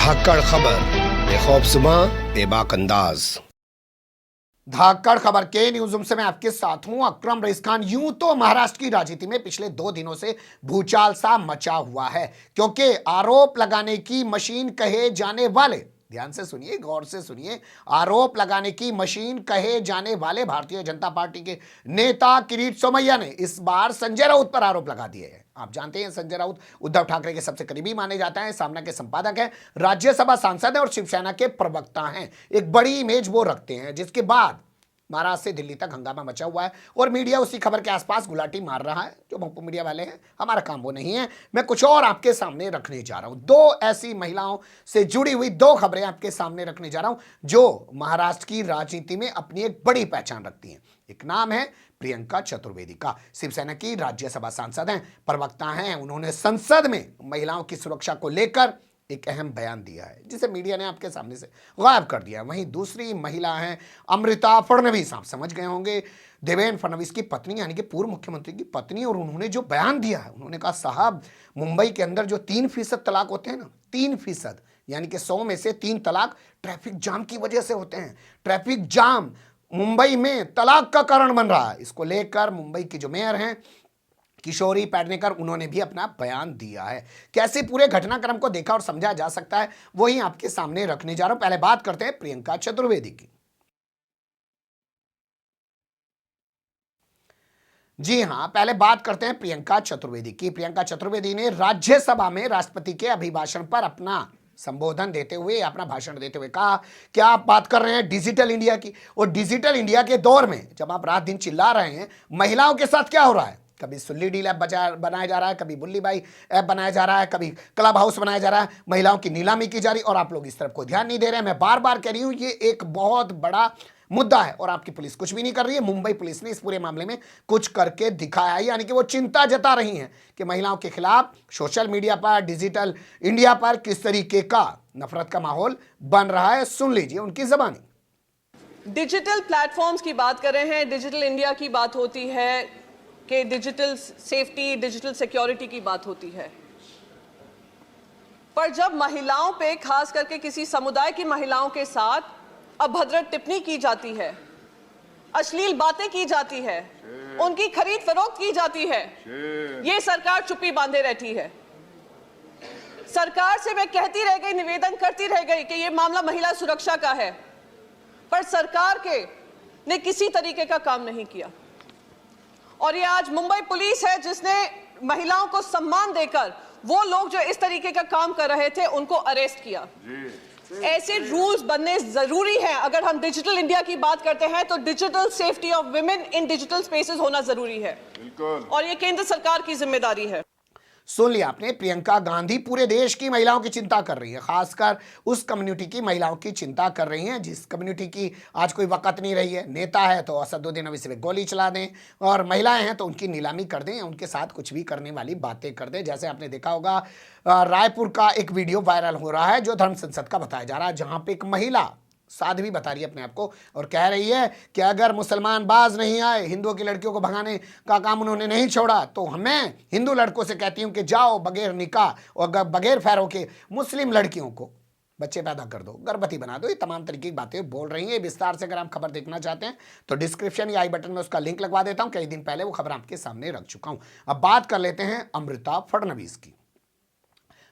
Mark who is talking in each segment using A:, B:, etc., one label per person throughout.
A: धाकड़ खबर, बेखौफसुमा बेबाक अंदाज। धाकड़ खबर के न्यूज रूम से मैं आपके साथ हूं अकरम रईस खान। यूं तो महाराष्ट्र की राजनीति में पिछले 2 दिनों से भूचाल सा मचा हुआ है, क्योंकि आरोप लगाने की मशीन कहे जाने वाले, ध्यान से सुनिए, गौर से सुनिए, आरोप लगाने की मशीन कहे जाने वाले भारतीय जनता पार्टी के नेता किरीट सोमैया ने इस बार संजय राउत पर आरोप लगा दिए हैं। आप जानते हैं संजय राउत उद्धव ठाकरे के सबसे करीबी माने जाते हैं, सामना के संपादक हैं, राज्यसभा सांसद हैं और शिवसेना के प्रवक्ता हैं। एक बड़ी इमेज वो रखते हैं, जिसके बाद महाराष्ट्र से दिल्ली तक हंगामा मचा हुआ है और मीडिया उसी खबर के आसपास गुलाटी मार रहा है। जो भोंपू मीडिया वाले हैं, हमारा काम वो नहीं है। मैं कुछ और आपके सामने रखने जा रहा हूं। 2 ऐसी महिलाओं से जुड़ी हुई 2 खबरें आपके सामने रखने जा रहा हूं जो महाराष्ट्र की राजनीति में अपनी एक बड़ी पहचान रखती हैं। एक नाम है प्रियंका चतुर्वेदी का, शिवसेना की राज्यसभा सांसद हैं, प्रवक्ता हैं। उन्होंने संसद में महिलाओं की सुरक्षा को लेकर एक अहम बयान दिया है, जिसे मीडिया ने आपके सामने से गायब कर दिया। वहीं दूसरी महिला हैं अमृता फडणवीस। आप समझ गए होंगे, देवेंद्र फडणवीस की पत्नी, यानी कि पूर्व मुख्यमंत्री की पत्नी। और उन्होंने जो बयान दिया है, उन्होंने कहा साहब, मुंबई के अंदर जो 3% तलाक होते हैं ना, 3%, यानी कि 100 में से 3 तलाक ट्रैफिक जाम की वजह से होते हैं। ट्रैफिक जाम मुंबई में तलाक का कारण बन रहा है। इसको लेकर मुंबई की जो मेयर हैं किशोरी पेडनेकर, उन्होंने भी अपना बयान दिया है। कैसे पूरे घटनाक्रम को देखा और समझा जा सकता है, वही आपके सामने रखने जा रहा हूं। पहले बात करते हैं प्रियंका चतुर्वेदी की। जी हां, पहले बात करते हैं प्रियंका चतुर्वेदी की। प्रियंका चतुर्वेदी ने राज्यसभा में राष्ट्रपति के अभिभाषण पर अपना संबोधन देते हुए, अपना भाषण देते हुए कहा, क्या आप बात कर रहे हैं डिजिटल इंडिया की? और डिजिटल इंडिया के दौर में जब आप रात दिन चिल्ला रहे हैं, महिलाओं के साथ क्या हो रहा है? कभी सुल्ली डील ऐप बनाया जा रहा है, कभी बुल्ली बाई ऐप बनाया जा रहा है, कभी क्लब हाउस बनाया जा रहा है, महिलाओं की नीलामी की जा रही, और आप लोग इस तरफ को ध्यान नहीं दे रहे हैं। मैं बार बार कह रही हूं, ये एक बहुत बड़ा मुद्दा है और आपकी पुलिस कुछ भी नहीं कर रही है। मुंबई पुलिस ने इस पूरे मामले में कुछ करके दिखाया है, यानी कि वो चिंता जता रही हैं कि महिलाओं के खिलाफ सोशल मीडिया पर, डिजिटल इंडिया पर किस तरीके का नफरत का माहौल बन रहा है। सुन लीजिए उनकी ज़बानी।
B: डिजिटल प्लेटफॉर्म्स की बात कर रहे हैं, डिजिटल इंडिया की बात होती है कि डिजिटल सेफ्टी, डिजिटल सिक्योरिटी की बात होती है, पर जब महिलाओं पे, खास करके किसी समुदाय की महिलाओं के साथ अभद्र टिप्पणी की जाती है, अश्लील बातें की जाती है, उनकी खरीद फरोख्त की जाती है, ये सरकार चुप्पी बांधे रहती है। सरकार से मैं कहती रह गई, निवेदन करती रह गई कि ये मामला महिला सुरक्षा का है, पर सरकार ने किसी तरीके का काम नहीं किया। और ये आज मुंबई पुलिस है जिसने महिलाओं को सम्मान देकर वो लोग जो इस तरीके का काम कर रहे थे उनको अरेस्ट किया। ऐसे रूल्स बनने जरूरी हैं। अगर हम डिजिटल इंडिया की बात करते हैं तो digital safety of women in digital spaces होना जरूरी है, और ये केंद्र सरकार की जिम्मेदारी है।
A: सुन लिया आपने, प्रियंका गांधी पूरे देश की महिलाओं की चिंता कर रही है, खासकर उस कम्युनिटी की महिलाओं की चिंता कर रही हैं जिस कम्युनिटी की आज कोई वक़्त नहीं रही है। नेता है तो असदुद्दीन अवैसी पे गोली चला दें, और महिलाएं हैं तो उनकी नीलामी कर दें, उनके साथ कुछ भी करने वाली बातें कर दें। जैसे आपने देखा होगा, रायपुर का एक वीडियो वायरल हो रहा है जो धर्म संसद का बताया जा रहा है, जहाँ पे एक महिला साध्वी बता रही है अपने आप को और कह रही है कि अगर मुसलमान बाज नहीं आए, हिंदुओं की लड़कियों को भगाने का काम उन्होंने नहीं छोड़ा, तो मैं हिंदू लड़कों से कहती हूं कि जाओ बगैर निकाह और बगैर फैरों के मुस्लिम लड़कियों को बच्चे पैदा कर दो, गर्भवती बना दो। ये तमाम तरीके की बातें बोल रही हैं। विस्तार से अगर आप खबर देखना चाहते हैं तो डिस्क्रिप्शन या आई बटन में उसका लिंक लगवा देता हूं। कई दिन पहले वो खबर आपके सामने रख चुका हूं। अब बात कर लेते हैं अमृता फडणवीस की।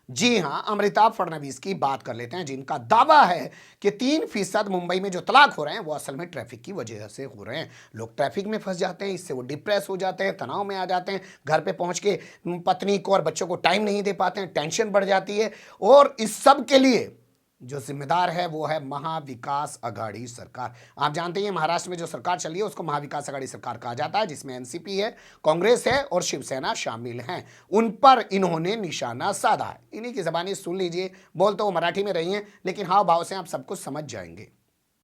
A: जी हां, अमृता फडणवीस की बात कर लेते हैं, जिनका दावा है कि 3% मुंबई में जो तलाक हो रहे हैं वो असल में ट्रैफिक की वजह से हो रहे हैं। लोग ट्रैफिक में फंस जाते हैं, इससे वो डिप्रेस हो जाते हैं, तनाव में आ जाते हैं, घर पे पहुंच के पत्नी को और बच्चों को टाइम नहीं दे पाते हैं, टेंशन बढ़ जाती है। और इस सब के लिए जो जिम्मेदार है वो है महाविकास आघाड़ी सरकार। आप जानते हैं महाराष्ट्र में जो सरकार चल रही है उसको महाविकास आघाड़ी सरकार कहा जाता है, जिसमें एनसीपी है, कांग्रेस है और शिवसेना शामिल हैं। उन पर इन्होंने निशाना साधा है। इन्हीं की जबानी सुन लीजिए, बोल तो वो मराठी में रही हैं लेकिन हाव भाव से आप सब कुछ समझ जाएंगे।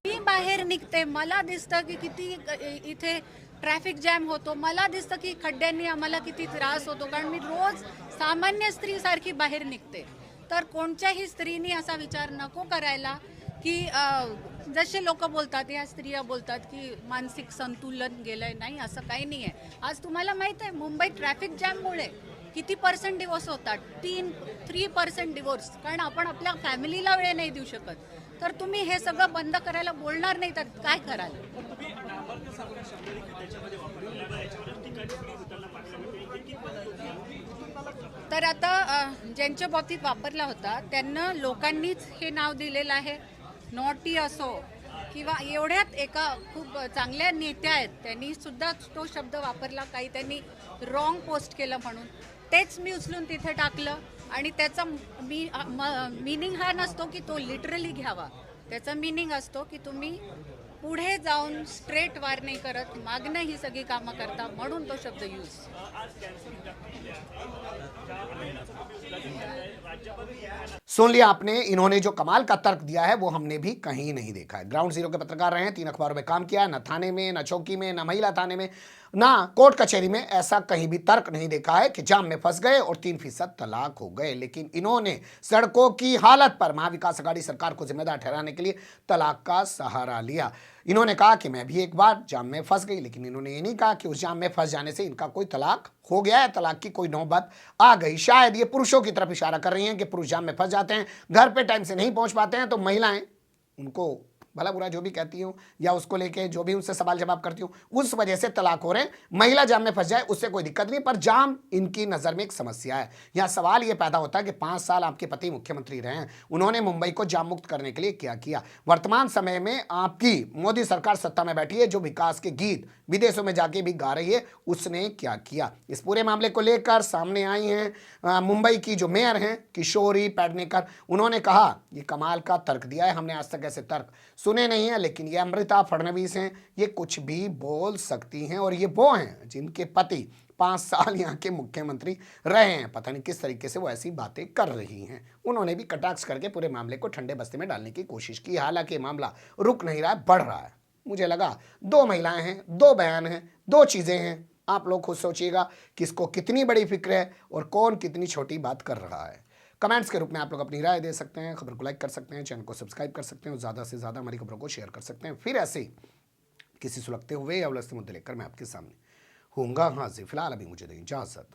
C: मी बाहेर निघते, मला दिसतं की किती इथे ट्रॅफिक जॅम होतो, मला दिसतं की खड्ड्यांनी आम्हाला किती त्रास होतो, कारण मी रोज सामान्य स्त्री सारखी बाहेर निघते। तर कोणत्याही स्त्रीने असा विचार नको करायला की जसे लोक बोलतात, या स्त्रिया बोलतात की मानसिक संतुलन गेलंय, नाही असं काही नाही आहे। आज तुम्हाला माहित आहे मुंबई ट्रॅफिक जॅममुळे किती पर्सेंट डिवोर्स होतात? 3% डिवोर्स. कारण आपण आपल्या फॅमिलीला वेळ नाही देऊ शकत. तर तुम्ही हे सगळं बंद करायला बोलणार नाही तर काय कराल? तर आता ज्यांच्या बाबतीत वापरला होता त्यांना लोकांनीच हे नाव दिलेलं आहे. नॉटी असो किंवा एवढ्यात एका खूप चांगल्या नेत्या आहेत त्यांनी सुद्धा तो शब्द वापरला. काही त्यांनी रॉंग पोस्ट केलं म्हणून तेच मी उचलून तिथे टाकलं. आणि त्याचा मीनिंग हा नसतो की तो लिटरली घ्यावा. त्याचा मीनिंग असतो की तुम्ही पुढे जाऊन स्ट्रेट वार नाही करत, मागणं ही सगळी कामं करता, म्हणून तो शब्द यूज.
A: सुन लिया आपने, इन्होंने जो कमाल का तर्क दिया है वो हमने भी कहीं नहीं देखा है। ग्राउंड जीरो के पत्रकार रहे हैं, 3 अखबारों में काम किया, न थाने में, न चौकी में, न महिला थाने में, ना कोर्ट कचहरी में ऐसा कहीं भी तर्क नहीं देखा है कि जाम में फंस गए और 3% तलाक हो गए। लेकिन इन्होंने सड़कों की हालत पर महाविकास अघाड़ी सरकार को जिम्मेदार ठहराने के लिए तलाक का सहारा लिया। इन्होंने कहा कि मैं भी एक बार जाम में फंस गई, लेकिन इन्होंने ये नहीं कहा कि उस जाम में फंस जाने से इनका कोई तलाक हो गया है, तलाक की कोई नौबत आ गई। शायद ये पुरुषों की तरफ इशारा कर रही हैं कि पुरुष जाम में फंस जाते हैं, घर पे टाइम से नहीं पहुंच पाते हैं, तो महिलाएं उनको भला बुरा जो भी कहती हूँ या उसको लेके जो भी उनसे सवाल जवाब करती हूँ उस वजह से तलाक हो रहे हैं। महिला जाम में फंस जाए उससे कोई दिक्कत नहीं, पर जाम इनकी नज़र में एक समस्या है। यहाँ सवाल ये पैदा होता है कि 5 साल आपके पति मुख्यमंत्री रहे हैं, उन्होंने मुंबई को जाम मुक्त करने के लिए क्या किया? वर्तमान समय में आपकी मोदी सरकार सत्ता में बैठी है, जो विकास के गीत विदेशों में जाके भी गा रही है, उसने क्या किया? इस पूरे मामले को लेकर सामने आई हैं मुंबई की जो मेयर हैं किशोरी पेडनेकर। उन्होंने कहा ये कमाल का तर्क दिया है, हमने आज तक ऐसे तर्क सुने नहीं है, लेकिन ये अमृता फडणवीस हैं, ये कुछ भी बोल सकती हैं और ये वो हैं जिनके पति 5 साल यहाँ के मुख्यमंत्री रहे हैं। पता नहीं किस तरीके से वो ऐसी बातें कर रही हैं। उन्होंने भी कटाक्ष करके पूरे मामले को ठंडे बस्ते में डालने की कोशिश की। हालांकि मामला रुक नहीं रहा है, बढ़ रहा है। मुझे लगा 2 महिलाएं हैं, 2 बयान हैं, 2 चीज़ें हैं। आप लोग खुद सोचिएगा किसको कितनी बड़ी फिक्र है और कौन कितनी छोटी बात कर रहा है। कमेंट्स के रूप में आप लोग अपनी राय दे सकते हैं, खबर को लाइक कर सकते हैं, चैनल को सब्सक्राइब कर सकते हैं और ज़्यादा से ज़्यादा हमारी खबरों को शेयर कर सकते हैं। फिर ऐसे किसी सुलगते हुए या उलझते मुद्दे लेकर मैं आपके सामने होऊंगा हाजिर। फिलहाल अभी मुझे दें इजाज़त।